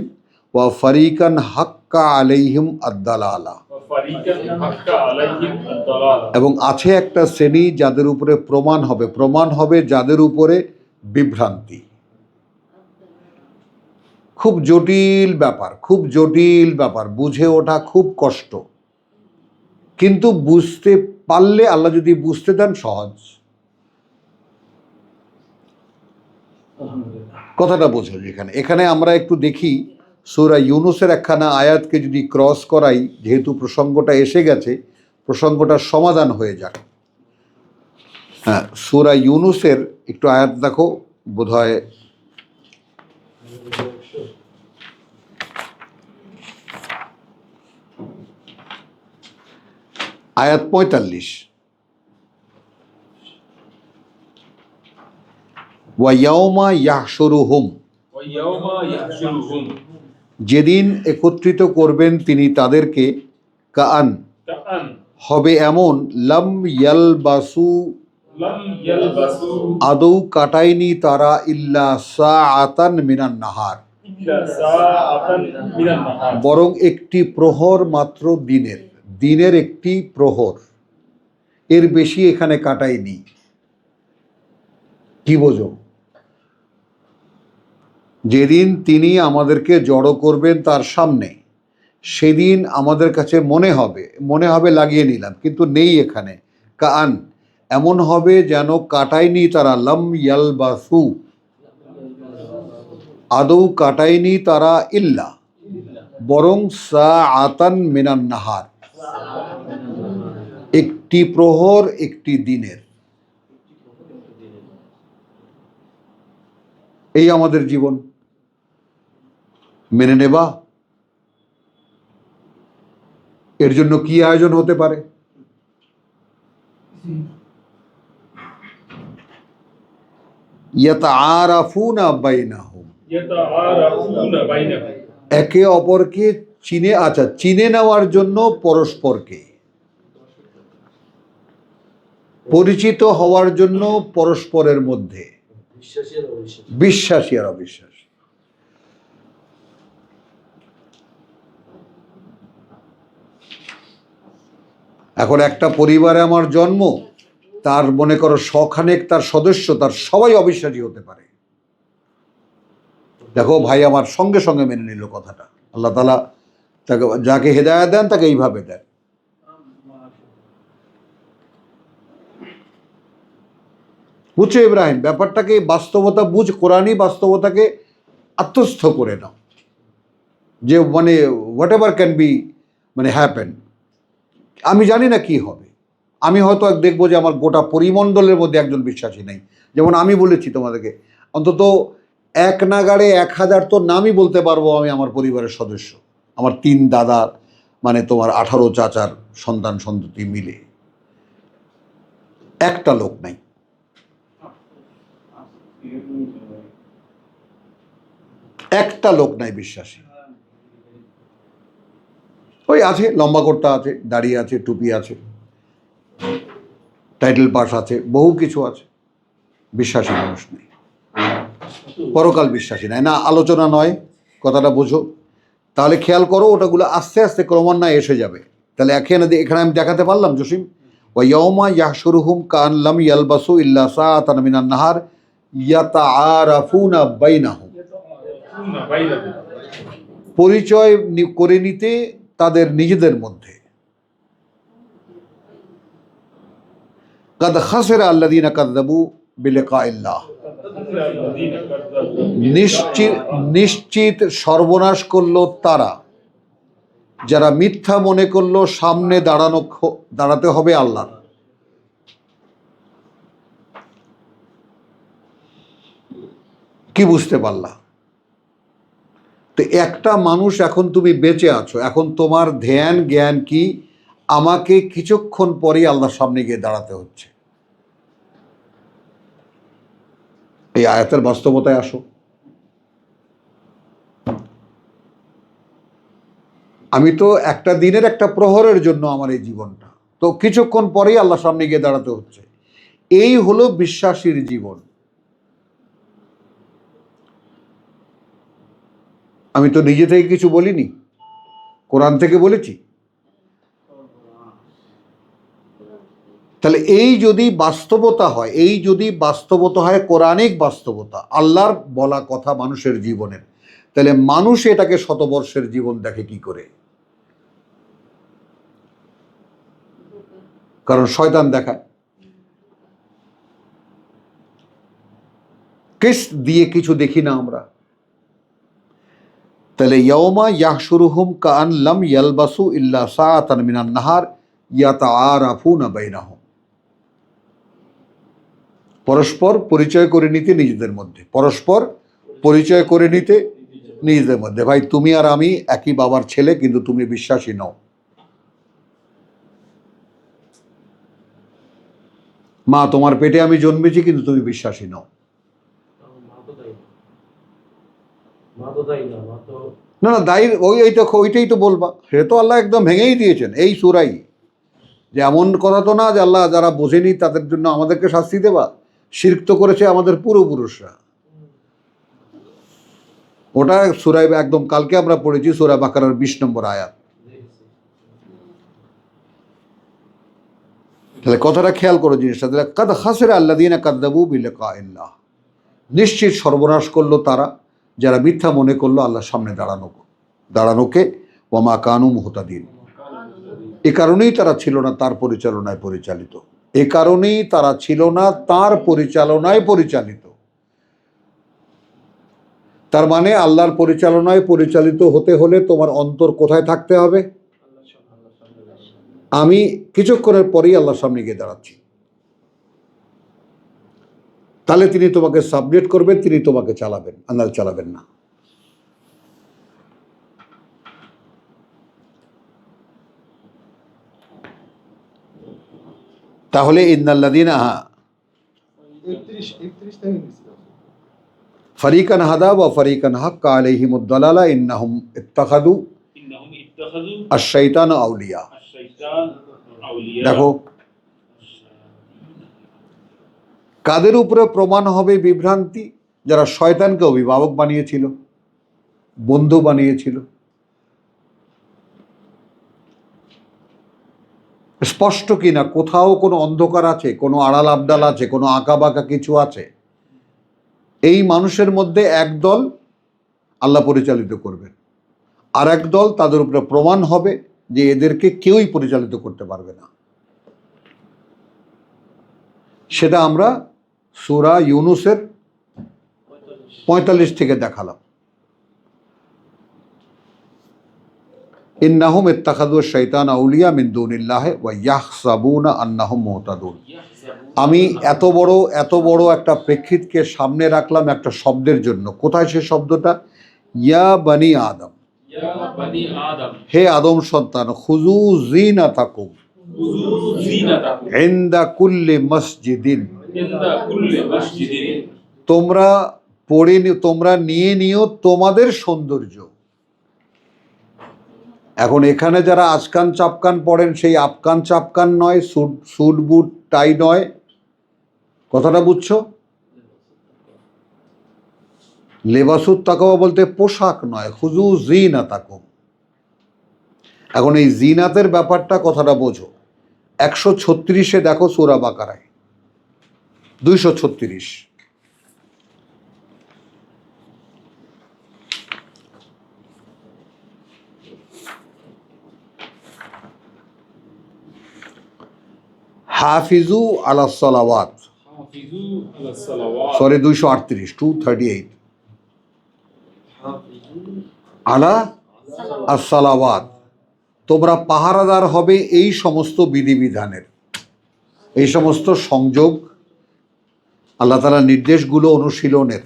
A: ওয়া ফরিকান হাক্কা আলাইহিম আদ-দালালা,
C: وفريقا حق عليهم الضلالة
A: এবং আছে একটা শ্রেণী যাদের উপরে প্রমাণ হবে যাদের উপরে বিভ্রান্তি। খুব জটিল ব্যাপার, খুব জটিল ব্যাপার, বুঝে ওঠা খুব কষ্ট। কিন্তু বুঝতে পারলে, আল্লাহ যদি বুঝতে দেন, সহজ। কথাটা বোঝো। এখানে আমরা একটু দেখি সূরা ইউনুসের একখানা আয়াতকে যদি ক্রস করাই, যেহেতু প্রসঙ্গটা এসে গেছে, প্রসঙ্গটার সমাধান হয়ে যাক। হ্যাঁ, সূরা ইউনুসের একটু আয়াত দেখো, বোধহয় আয়াত 45। ওয়া ইয়াউমা ইয়াহশুরুহুম,
C: ওয়াইয়াউমা ইয়াহশুরুহুম,
A: যেদিন একত্রিত করবেন তিনি তাদেরকে, কাআন,
C: কাআন
A: হবে এমন, লাম ইয়ালবাসু,
C: লাম ইয়ালবাসু
A: আদৌ কাটায়নি তারা, ইল্লা সাআতান মিনান নাহার,
C: ইল্লা সাআতান মিনান নাহার,
A: বরং একটি প্রহর মাত্র দিনের, দিনের একটি প্রহর, এর বেশি এখানে কাটায়নি। কি বোঝো? যেদিন তিনি আমাদেরকে জড়ো করবেন তার সামনে, সেদিন আমাদের কাছে মনে হবে লাগিয়ে নিলাম, কিন্তু নেই এখানে। কাআন, এমন হবে যেন কাটায়নি তারা, লাম ইয়ালবাসু, আদৌ কাটায়নি তারা, ইল্লা, বরং সাআতান মিনান নাহার, একটি প্রহর একটি দিনের। এই আমাদের জীবন। মেনে নেবা? এর জন্য কি আয়োজন হতে পারে? ইয়াতাআরাফুনা বাইনাহুম,
C: ইয়াতাআরাফুনা বাইনাহুম,
A: একে অপরকে চিনে নেওয়ার জন্য পরস্পরকে, পরিচিত হওয়ার জন্য পরস্পরের মধ্যে,
B: বিশ্বাসী আর অবিশ্বাসী।
A: বিশ্বাসী আর অবিশ্বাসী। এখন একটা পরিবারে আমার জন্ম, তার মনে করো শখানেক তার সদস্য, তার সবাই অবিশ্বাসী হতে পারে। দেখো ভাই আমার সঙ্গে সঙ্গে মেনে নিল কথাটা। আল্লাহ তাআলা তাকে, যাকে হেদায়েত দেন তাকে এইভাবে দেন। বুঝছো ইব্রাহিম, ব্যাপারটাকে বাস্তবতা বুঝ, কোরআনই বাস্তবতাকে আত্মস্থ করে নাও, যে মানে হোয়াট এভার ক্যান বি, মানে হ্যাপেন। আমি জানি না কি হবে, আমি হয়তো দেখবো যে আমার গোটা পরিমণ্ডলের মধ্যে একজন বিশ্বাসী নেই। যেমন আমি বলেছি তোমাদেরকে, অন্তত এক নাগাড়ে 1000 তো নামই বলতে পারবো আমি আমার পরিবারের সদস্য, আমার 3 দাদা, মানে তোমার 18 চাচার সন্তান সন্ততি মিলে একটা লোক নাই। একটা লোক নাই বিশ্বাসী। ওই আছে, লম্বা কোটটা আছে, দাড়ি আছে, টুপি আছে, টাইটেল পাস আছে, বহু কিছু আছে, বিশ্বাসী মানুষ নেই, পরকাল বিশ্বাসী নাই। না আলোচনা নয়, কথাটা বোঝো। তাহলে খেয়াল করো, ওটাগুলো আস্তে আস্তে ক্রমান্বয়ে এসে যাবে। তাহলে এখানে আমি দেখাতে পারলাম জসিম, ওয়া ইয়াউমা ইয়াহশুরুহুম কাআন লাম ইয়ালবাসু ইল্লা সাআতান মিনান নাহার ইয়াতাআরাফুনা বাইনাহুম,
C: ইয়াতাআরাফুনা বাইনাহুম,
A: পরিচয় করে নিতে তাদের নিজেদের মধ্যে। কাদ খাসিরা আল্লাযীনা কাযযাবু বিলিকাইল্লাহ, নিশ্চিত সর্বনাশ করলো তারা যারা মিথ্যা মনে করলো সামনে দাঁড়াতে হবে আল্লাহ। কি বুঝতে পারলা? তো একটা মানুষ, এখন তুমি বেঁচে আছো, এখন তোমার ধ্যান জ্ঞান কি, আমাকে কিছুক্ষণ পরেই আল্লাহর সামনে গিয়ে দাঁড়াতে হচ্ছে। এই আয়াতের বাস্তবতায় আসো। আমি তো একটা দিনের একটা প্রহরের জন্য আমার এই জীবনটা, তো কিছুক্ষণ পরেই আল্লাহর সামনে গিয়ে দাঁড়াতে হচ্ছে। এই হলো বিশ্বাসীর জীবন। আমি তো নিজে থেকে কিছু বলিনি, কোরআন থেকে বলেছি। তাহলে এই যদি বাস্তবতা হয়, এই যদি বাস্তবতা হয় কোরআনিক বাস্তবতা, আল্লাহর বলা কথা মানুষের জীবনের, তাহলে মানুষ এটাকে শতবর্ষের জীবন দেখে কি করে? কারণ শয়তান দেখায়, কেস দিয়ে কিছু দেখি না আমরা। তাহলে ইয়াউমা ইয়াহশুরুহুম কাআন লাম ইয়ালবাসু ইল্লা সাআতান মিনান নাহার ইয়াতাআরাফুনা বাইনাহুম। পরস্পর পরিচয় করে নিতে নিজেদের মধ্যে, পরস্পর পরিচয় করে নিতে নিজেদের মধ্যে। ভাই তুমি আর আমি একই বাবার ছেলে, কিন্তু তুমি বিশ্বাসী নও। মা তোমার পেটে আমি জন্মেছি, কিন্তু তুমি বিশ্বাসী নও।
B: মা তো তাই না, মা তো তাই না, মা তো
A: না না, দায়ী ওইটাই তো বলবা। সে তো আল্লাহ একদম ভেঙেই দিয়েছেন এই সূরাই, যে এমন কথা তো না যে আল্লাহ যারা বোঝেনি তাদের জন্য আমাদেরকে শাস্তি দেবা। শিরক তো করেছে আমাদের পূর্বপুরুষরা। ওটা সূরা একদম কালকে আমরা পড়েছি, সূরা বাকারার 20 নম্বর আয়াত।
B: দেখছি।
A: তাহলে কথাটা খেয়াল করো জিনিসটা, তাহলে কাদ খাসিরা আল্লাযীনা কাযযাবু বিলিকাইল্লাহ, নিশ্চিত সর্বনাশ করলো তারা যারা মিথ্যা মনে করলো আল্লাহর সামনে দাঁড়ানোকে। ওয়া মা কানু মুহতাদিন, এ কারণেই তারা ছিল না তার পরিচালনায় পরিচালিত, এ কারণেই তারা ছিল না তার পরিচালনায় পরিচালিত। তার মানে আল্লাহর পরিচালনায় পরিচালিত হতে হলে তোমার অন্তর কোথায় থাকতে হবে? আমি কিছুক্ষণের পরেই আল্লাহর সামনে গিয়ে দাঁড়াচ্ছি, তাহলে তিনি তোমাকে সাবমিট করবেন, তিনি তোমাকে চালাবেন, আল্লাহ চালাবেন না। তাহলে ইন্নাল্লাযীনা
D: 31 থেকে নিছি।
A: ফারিকান হাদা ওয়া ফারিকান হাক্কা আলাইহিমুদ দালালা ইন্নাহুম ইত্তাখাযু আশ-শাইতানা আউলিয়া। দেখো কাদের উপরে প্রমাণ হবে বিভ্রান্তি? যারা শয়তানকে অভিভাবক বানিয়েছিল, বন্ধু বানিয়েছিল। স্পষ্ট কিনা? কোথাও কোনো অন্ধকার আছে, কোনো আড়াল আবডাল আছে, কোনো আঁকা বাঁকা কিছু আছে? এই মানুষের মধ্যে একদল আল্লাহ পরিচালিত করবেন, আর এক দল তাদের উপরে প্রমাণ হবে যে এদেরকে কেউই পরিচালিত করতে পারবে না। সেটা আমরা সূরা ইউনূসের 45 থেকে দেখালাম। ইন্নাহুম ইত্তাখাযু আশ-শাইতানা আউলিয়া মিন দুনিল্লাহি ওয়া ইয়াহসাবুনা আন্নাহুম মুহতাদুন। আমি এত বড় একটা প্রেক্ষিতকে সামনে রাখলাম একটা শব্দের জন্য। কোথায় সে শব্দটা? ইয়া বানি আদম, হে আদম সন্তান, খুযু যিনাতাকুম ইনদা কুল্লি মসজিদিন, তোমরা নিয়ে নিও তোমাদের সৌন্দর্য। এখন এখানে যারা আচকান চাপকান পড়েন, সেই আফকান চাপকান নয়, স্যুট বুট টাই নয়। কথাটা বুঝছো? লেবাসুত তাকওয়া বলতে পোশাক নয়, খুযু যিনাতাকুম। এখন এই জিনাতের ব্যাপারটা কথাটা বোঝো। 136-এ দেখো সূরা বাকারায় 236। হাফিজু আলাস সালাওয়াত, সরি 238, 238 আলা আস-সালাওয়াত, তোমরা পাহারাদার হবে এই সমস্ত বিধিবিধানের, এই সমস্ত সংযোগ, আল্লাহ তাআলার নির্দেশগুলো অনুশীলনের।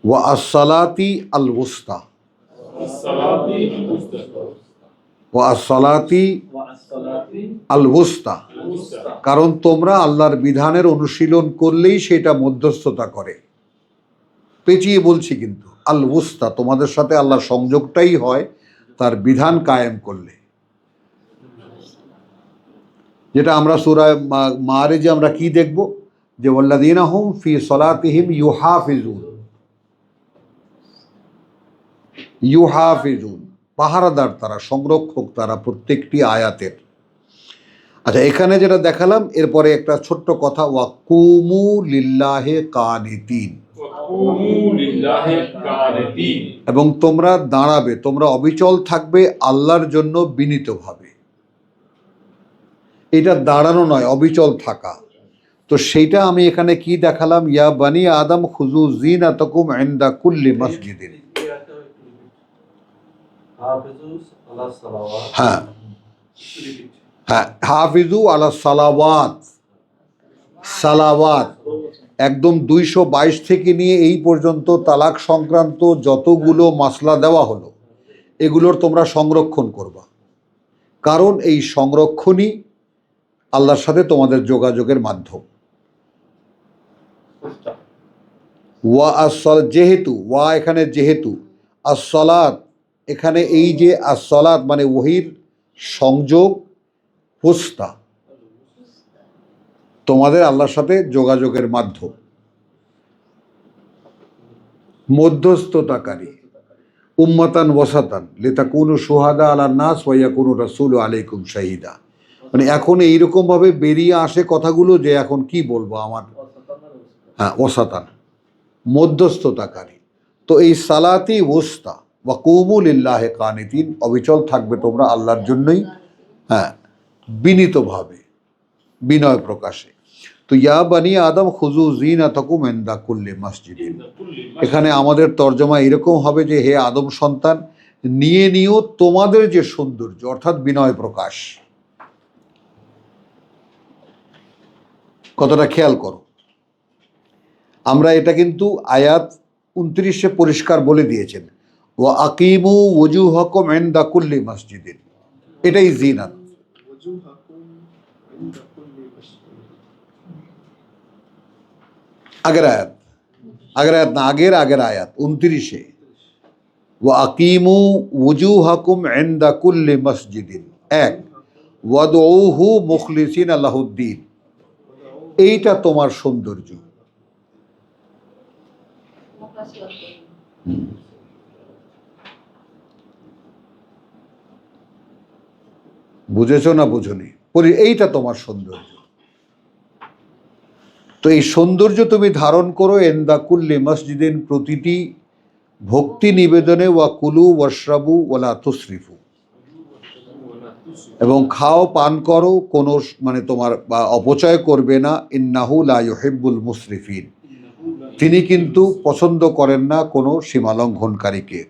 A: ওয়া আস-সালাতি আল-ওয়াসতা, ওয়া আস-সালাতি আল-ওয়াসতা, কারণ তোমরা আল্লাহর বিধানের অনুশীলন করলেই সেটা মধ্যস্থতা করে। পেঁচিয়ে বলছি কিন্তু, আল-ওয়াসতা, তোমাদের সাথে আল্লাহর সংযোগটাই হয় তার বিধান কায়েম করলে। যেটা আমরা সূরা মাআরিজে আমরা কি দেখব? যে ওয়াল্লাযীনা হুম ফি সলাতিহিম ইউহাফিজুন, পাহারাদার তারা, সংরক্ষক তারা প্রত্যেকটি আয়াতের। আচ্ছা, এখানে যেটা দেখালাম, এরপরে একটা ছোট্ট কথা, ওয়াকুমু লিল্লাহে কানিতিন,
C: ওয়াকুমু লিল্লাহি কানিতিন।
A: এবং তোমরা দাঁড়াবে, তোমরা অবিচল থাকবে আল্লাহর জন্য বিনীতভাবে। এটা দাঁড়ানো নয়, অবিচল থাকা। তো সেইটা আমি এখানে কি দেখালাম, ইয়া বানি আদম খুজু জিনাতাকুম ইনদা কুল্লি মসজিদিন। হ্যাঁ হ্যাঁ, হাফিজু আলা সালাওয়াত, সালাওয়াত একদম 222 থেকে নিয়ে এই পর্যন্ত তালাক সংক্রান্ত যতগুলো মাসলা দেওয়া হলো, এগুলোর তোমরা সংরক্ষণ করবা, কারণ এই সংরক্ষণই আল্লাহর সাথে তোমাদের যোগাযোগের মাধ্যম। ওয়া আসল, যেহেতু ওয়া এখানে যেহেতু, আসলাত এখানে এই যে আসলাত মানে ওহির সংযোগ, হুস্তা তোমাদের আল্লাহর সাথে যোগাযোগের মাধ্যম, মধ্যস্থতাকারী, উম্মাতান ওয়াসাতান লিতাকুনু শুহাদা আলান নাস ওয়া ইয়াকুনু রাসূলু আলাইকুম শাহিদা। মানে এখন এইরকম ভাবে বেরিয়ে আসে কথাগুলো যে এখন কি বলবো আমার, হ্যাঁ ওয়াসাতান, মধ্যস্থতাকারী। তো এই সালাতি ওস্তা ওয়াকুমু লিল্লাহি কানিতিন, অবিচল থাকবে তোমরা আল্লাহর জন্যই, হ্যাঁ বিনীতভাবে, বিনয় প্রকাশে। তো ইয়া বানি আদম খুজু জিনাতাকুম ইনদা কুল্লি মসজিদিন, এখানে আমাদের তর্জমা এরকম হবে যে হে আদম সন্তান, নিয়ে নিও তোমাদের যে সৌন্দর্য, অর্থাৎ বিনয় প্রকাশ। কতটা খেয়াল করো, আমরা এটা কিন্তু আয়াত 29-এ পরিষ্কার বলে দিয়েছেন, ওয়া আকিমু ওজুহাকুম ইনদা কুল্লি মসজিদিন, এটাই জিনাত। আগের আয়াত, আগের আয়াত 29-এ, ওয়া আকিমু ওজুহাকুম ইনদা কুল্লি মসজিদিন, এক, ওয়াদউহু মুখলিসিনা লাহুদ্দিন, এইটা তোমার সৌন্দর্য। বুঝেছো না বুঝনি? এইটা তোমার সৌন্দর্য। তো এই সৌন্দর্য তুমি ধারণ করো ইনদা কুল্লি মসজিদিন, প্রতিটি ভক্তি নিবেদনে, ওয়া কুলু ওয়াশরাবু ওয়ালা তুসরিফু, এবং খাও পান করো, কোনো মানে তোমার বা অপচয় করবে না, ইন্নাহু লা ইউহিব্বুল মুসরিফিন, তিনি কিন্তু পছন্দ করেন না কোনো সীমালঙ্ঘনকারীকে।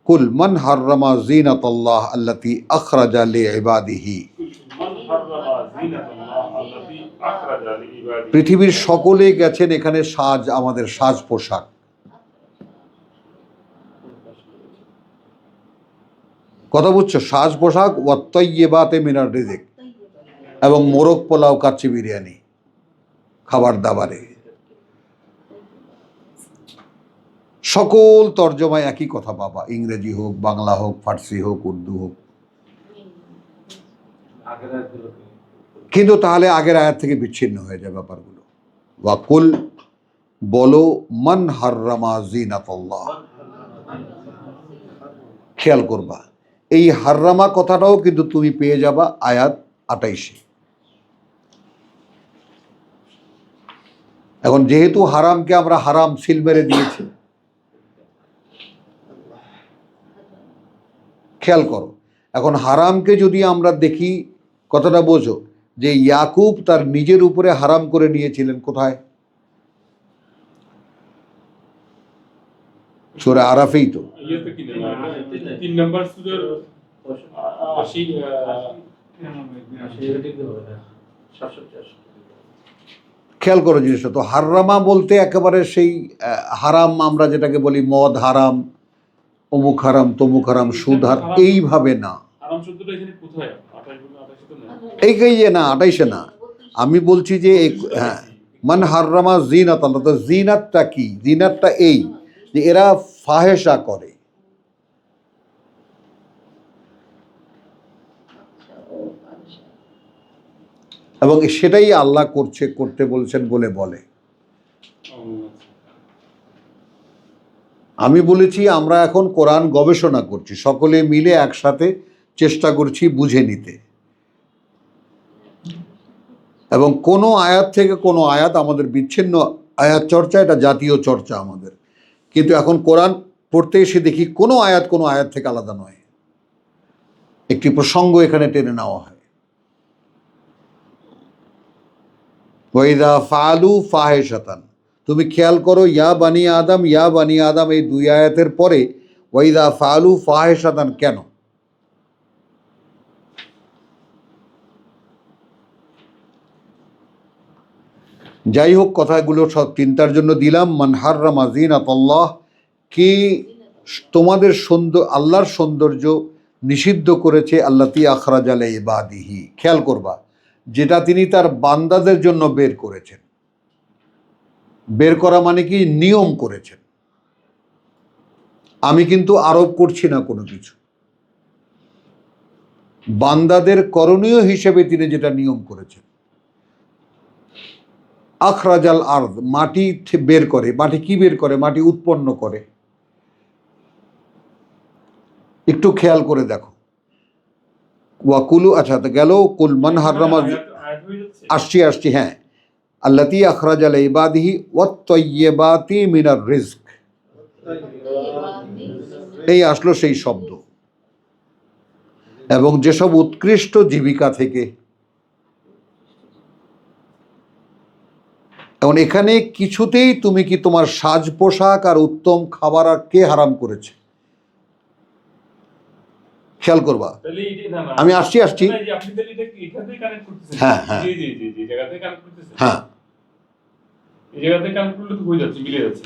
A: কুল মান হাররামা জিনাতাল্লাহ আল্লাতী আখরাজা লিইবাদিহি, পৃথিবীর সকলে গেছেন এখানে সাজ, আমাদের সাজ পোশাক। কথা বুঝছো? সাজ পোশাক, ওয়াত্তাইয়্যিবাতে মিনার রিজিক, এবং মোরগ পোলাও কাচ্চি বিরিয়ানি খাবার দাবারে। সকল তর্জমায় একই কথা বাবা, ইংরেজি হোক, বাংলা হোক, ফার্সি হোক, উর্দু হোক। কিন্তু তাহলে আগের আয়াত থেকে বিচ্ছিন্ন হয়ে যায় ব্যাপারগুলো। ওয়াকুল, বলো, মান হাররামা জিনাতাল্লাহ, খেয়াল করবা এই হাররামা কথাটাও কিন্তু তুমি পেয়ে যাবা আয়াত 28-এ। এখন যেহেতু হারামকে আমরা হারাম সিল মেরে দিয়েছি, খেয়াল করো, এখন হারামকে যদি আমরা দেখি, কথাটা বোঝো, যে ইয়াকুব তার নিজের উপরে হারাম করে নিয়েছিলেন কোথায়? সূরা আরাফেই তো। খেয়াল করো জিনিসটা, তো হাররামা বলতে একেবারে সেই হারাম, আমরা যেটাকে বলি মদ হারাম, অমুক হারাম, তমুক হারাম, সুদ হারাম, এইভাবে না। এই যে না 28-এ না, আমি বলছি যে হ্যাঁ, মান হাররামা জিনাত আল্লাহ। তো জিনাতটা কি? জিনাতটা এই যে এরা ফাহেসা করে, এবং সেটাই আল্লাহ করতে বলছেন বলে। আমি বলেছি আমরা এখন কোরআন গবেষণা করছি, সকলে মিলে একসাথে চেষ্টা করছি বুঝে নিতে, এবং কোনো আয়াত থেকে কোনো আয়াত আমাদের বিচ্ছিন্ন আয়াত চর্চা, এটা জাতীয় চর্চা আমাদের। কিন্তু এখন কোরআন পড়তে এসে দেখি কোনো আয়াত থেকে আলাদা নয়, একটি প্রসঙ্গ এখানে টেনে নেওয়া হয়। ওয়াইদা ফালু ফাহেশাতান, তুমি খেয়াল করো ইয়া বানি আদম এই দুই আয়াতের পরে ওয়াইদা ফালু ফাহেশাতান কেন? যাই হোক, কথাগুলো সব চিন্তার জন্য দিলাম। মান হাররামা যিনাতাল্লাহ, কি তোমাদের আল্লাহর সৌন্দর্য নিষিদ্ধ করেছে, আল্লাতী আখরাজা লিইবাদিহি, খেয়াল করবা, যেটা তিনি তার বান্দাদের জন্য বের করেছেন। বের করা মানে কি? নিয়ম করেছেন। আমি কিন্তু আরোপ করছি না কোনো কিছু, বান্দাদের করণীয় হিসেবে তিনি যেটা নিয়ম করেছেন। আখরাজাল আরদ, মাটি বের করে। মাটি কি বের করে? মাটি উৎপন্ন করে। একটু খেয়াল করে দেখো। ওয়াকুলু, আচ্ছা তো গেল। কুল মান হাররামা, আসছি হ্যাঁ। আল্লাতী আখরাজা লিইবাদিহি ওয়াত তাইয়্যিবাতি মিনার রিজক, এই আসলো সেই শব্দ। এবং যেসব উৎকৃষ্ট জীবিকা থেকে। এখন এখানে কিছুতেই তুমি কি তোমার সাজ পোশাক আর উত্তম খাবার আর কে হারাম করেছে? খেয়াল করবা। আমি আসছি হ্যাঁ হ্যাঁ হ্যাঁ,
C: এই জায়গাতে কানেক্ট করলে তো হয়ে যাচ্ছে, মিলে যাচ্ছে।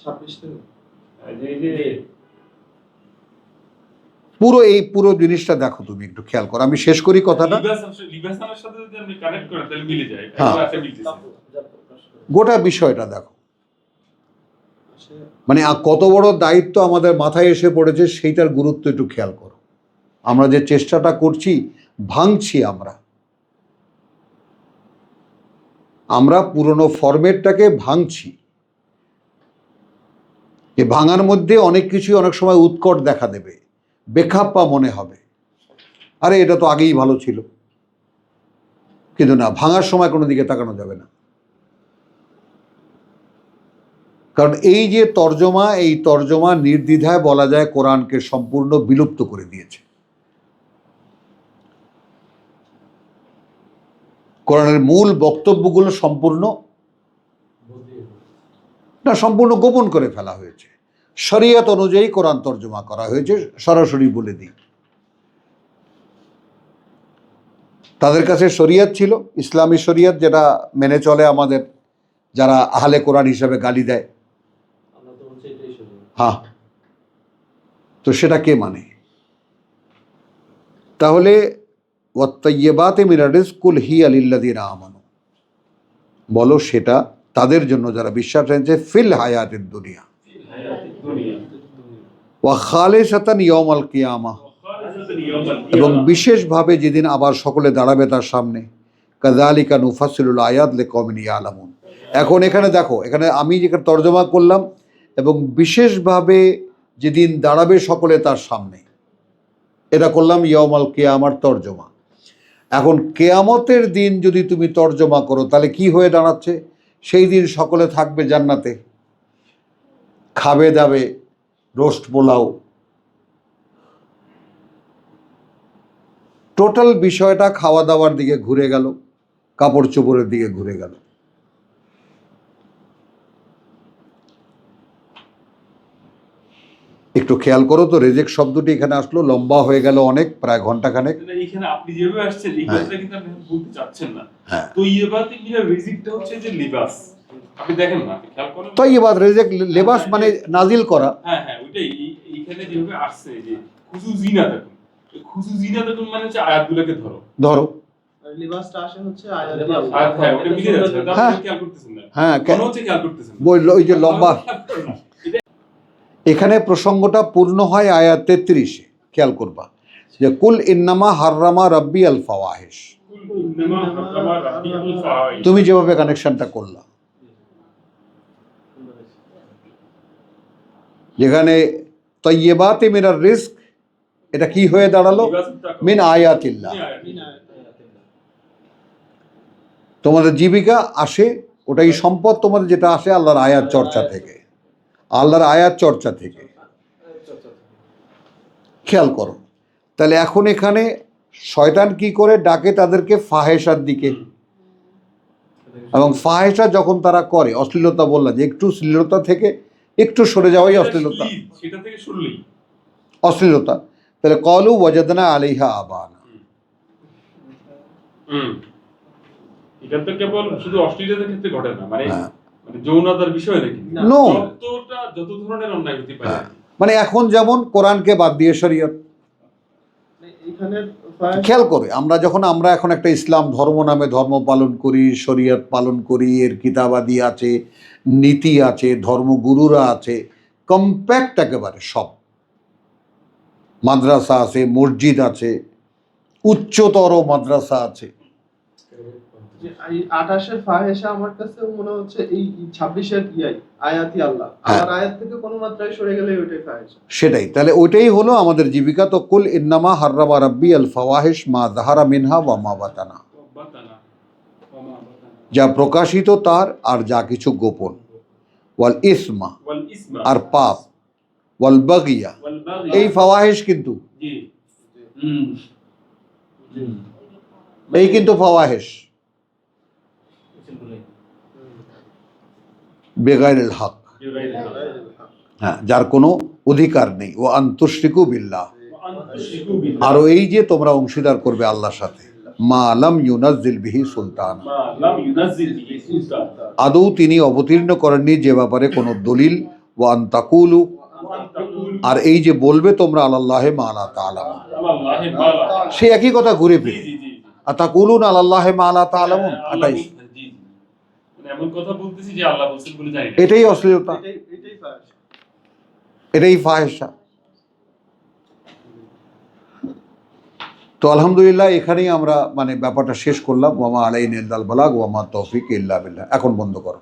D: 26 থেকে
A: পুরো জিনিসটা দেখো, তুমি একটু খেয়াল করো। আমি শেষ করি কথাটা।
C: লিবাসানের সাথে যদি আপনি কানেক্ট করেন তাহলে মিলে যায়।
A: হ্যাঁ, গোটা বিষয়টা দেখো। মানে কত বড় দায়িত্ব আমাদের মাথায় এসে পড়েছে, সেইটার গুরুত্ব একটু খেয়াল করো। আমরা যে চেষ্টাটা করছি, ভাঙছি আমরা পুরনো ফরম্যাটটাকে ভাঙছি। এ ভাঙার মধ্যে অনেক কিছুই অনেক সময় উৎকট দেখা দেবে, বেখাপ্পা মনে হবে, আরে এটা তো আগেই ভালো ছিল। কিন্তু না, ভাঙার সময় কোনো দিকে তাকানো যাবে না। কারণ এই যে তর্জমা, এই তর্জমা নির্দ্বিধায় বলা যায় কোরআনকে সম্পূর্ণ বিলুপ্ত করে দিয়েছে। কোরআনের মূল বক্তব্যগুলো সম্পূর্ণ গোপন করে ফেলা হয়েছে। শরিয়ত অনুযায়ী কোরআন তর্জমা করা হয়েছে, সরাসরি বলে দিই। তাদের কাছে শরিয়ত ছিল, ইসলামী শরিয়ত, যেটা মেনে চলে আমাদের যারা আহলে কোরআন হিসাবে গালি দেয়। হ্যাঁ, তো সেটা কে মানে? তাহলে ওয়াত্তাইয়্যিবাতি মিনার রিজক কুল হিয়া লিল্লাযিনা আমানু, বলো সেটা তাদের জন্য যারা বিশ্বাস এনেছে, ফিল হায়াতিদ দুনিয়া ওয়া খালিসাতান ইয়াউমাল কিয়ামাহ, এবং বিশেষভাবে যেদিন আবার সকলে দাঁড়াবে তার সামনে। কাযালিকা নুফাসসিলুল আয়াত লিকওমিন ইয়ালামুন। এখন এখানে দেখো, এখানে আমি যেখানে তর্জমা করলাম, এবং বিশেষভাবে যেদিন দাঁড়াবে সকলে তার সামনে, এটা করলাম ইয়াউমাল কিয়ামার তর্জমা। এখন কেয়ামতের দিন যদি তুমি তর্জমা করো, তাহলে কি হয়ে দাঁড়াচ্ছে? সেই দিন সকলে থাকবে জান্নাতে, খাবে দাবে রোস্ট পোলাও। টোটাল বিষয়টা খাওয়া দাওয়ার দিকে ঘুরে গেল, কাপড় চোপড়ের দিকে ঘুরে গেল। একটু খেয়াল করো তো, রেজেক শব্দটি এখানে আসলো, লম্বা হয়ে গেল অনেক, প্রায় ঘন্টাখানেক।
C: এখানে আপনি যেভাবে আসছেন এই কথাটা কিন্তু আপনি বলতে চাচ্ছেন না।
A: হ্যাঁ,
C: তো ইয়েবাতে মিনার রিজিকটা হচ্ছে যে লিবাস। আপনি দেখেন না, আপনি খেয়াল করেন।
A: তো ইবাদ রেজেক, লেবাস মানে নাজিল করা।
C: হ্যাঁ হ্যাঁ, ওইটাই। এইখানে যেভাবে আসছে যে খুজু জিনা দেখুন, খুজু জিনা দেখুন মানে হচ্ছে আয়াতগুলোকে ধরো।
D: আর লিবাসটা আসে হচ্ছে আয়াত।
C: হ্যাঁ, ওটা মিলে যাচ্ছে। আপনি খেয়াল করতেছেন না।
A: হ্যাঁ,
C: কেন হচ্ছে খেয়াল করতেছেন না?
A: ওই যে লম্বা, এখানে প্রসঙ্গটা পূর্ণ হয় আয়াত 33-এ। খেয়াল করবা যে কুল ইন্নামা হাররামা রাব্বি আল ফাওয়াহিশ, তুমি যেভাবে কানেকশনটা করলা, যেখানে তাইয়্যিবাতি মিনার রিজক, এটা কি হয়ে দাঁড়ালো? মিন আয়াতিল্লাহ। তোমাদের জীবিকা আসে, ওটাই সম্পদ তোমাদের, যেটা আসে আল্লাহর আয়াত চর্চা থেকে, আল্লাহর আয়াত চর্চা থেকে। খেয়াল করো, তাহলে এখন এখানে শয়তান কি করে ডাকে তাদেরকে ফাহেসার দিকে, এবং ফাহেসা যখন তারা করে, অশ্লীলতা বললাম যে একটু শ্লীলতা থেকে একটু সরে যাওয়াই অশ্লীলতা,
C: সেটা থেকে শুনলেই
A: অশ্লীলতা। তাহলে কলু ওয়াজাদনা আলাইহা আবানা,
C: এটা তো কেবল শুধু অশ্লীলতার ক্ষেত্রে ঘটে না, মানে
A: হ্যাঁ।
C: মানে যৌনতার বিষয় নাকি
A: No.
C: যত ধরনের অন্যায় হতে পারে।
A: হ্যাঁ। মানে এখন যেমন কোরআনকে বাদ দিয়ে শরীয়ত,
D: এখানে
A: খেয়াল করে আমরা এখন একটা ইসলাম ধর্ম নামে ধর্ম পালন করি, শরীয়ত পালন করি, এর কিতাবাদি আছে, নীতি আছে, ধর্মগুরুরা আছে, কম্প্যাক্ট একেবারে সব, মাদ্রাসা আছে, মসজিদ আছে, উচ্চতর মাদ্রাসা আছে।
D: যে এই 28-এর ফাহেসা আমার কাছে মনে হচ্ছে এই 26-এর আয়াতি আল্লাহ,
A: হ্যাঁ।
D: আল্লাহর আয়াত থেকে কোনো মাত্রায় সরে গেলে ওইটাই ফাহেসা।
A: সেটাই, তাহলে ওইটাই হলো আমাদের জীবিকা। তো কুল ইন্নামা হাররামা রাব্বি আল ফাওয়াহিশ মা যাহারা মিনহা ওয়া মা বাতানা, যা প্রকাশিত তার আর যা কিছু গোপন, ওয়াল ইসমা আর পাপ, ওয়াল বাগিয়া, এই ফাওয়াহিশ কিন্তু এই কিন্তু ফাওয়াহিশ বেগাইরিল হক, হ্যাঁ, যার কোনো অধিকার নেই। ও আনতুশরিকু বিল্লাহ, আরো এই যে তোমরা অংশীদার করবে আল্লাহর সাথে, মা লাম ইউনাজ্জিল বিহি সুলতান, আদৌ তিনি অবতীর্ণ করেননি যে ব্যাপারে কোনো দলিল। ওয়া আন তাকুলু, আর এই যে বলবে তোমরা আলাল্লাহি মা লা তা'লামুন, সে একই কথা ঘুরে ফিরে, আতাকুলুন আলাল্লাহি মা লা তা'লামুন,
C: এমন কথা বলতেছি যে আল্লাহ বলেছেন বলে জানি না।
A: এটাই অশ্লীলতা,
D: এটাই ফাহেসা।
A: এটাই ফাহেসা। তো আলহামদুলিল্লাহ, এখানেই আমরা মানে ব্যাপারটা শেষ করলাম। ওয়া মা আলাইনা ইল্লাল বালাগ ওয়া মা তৌফিক ইল্লা বিল্লাহ। এখন বন্ধ করো।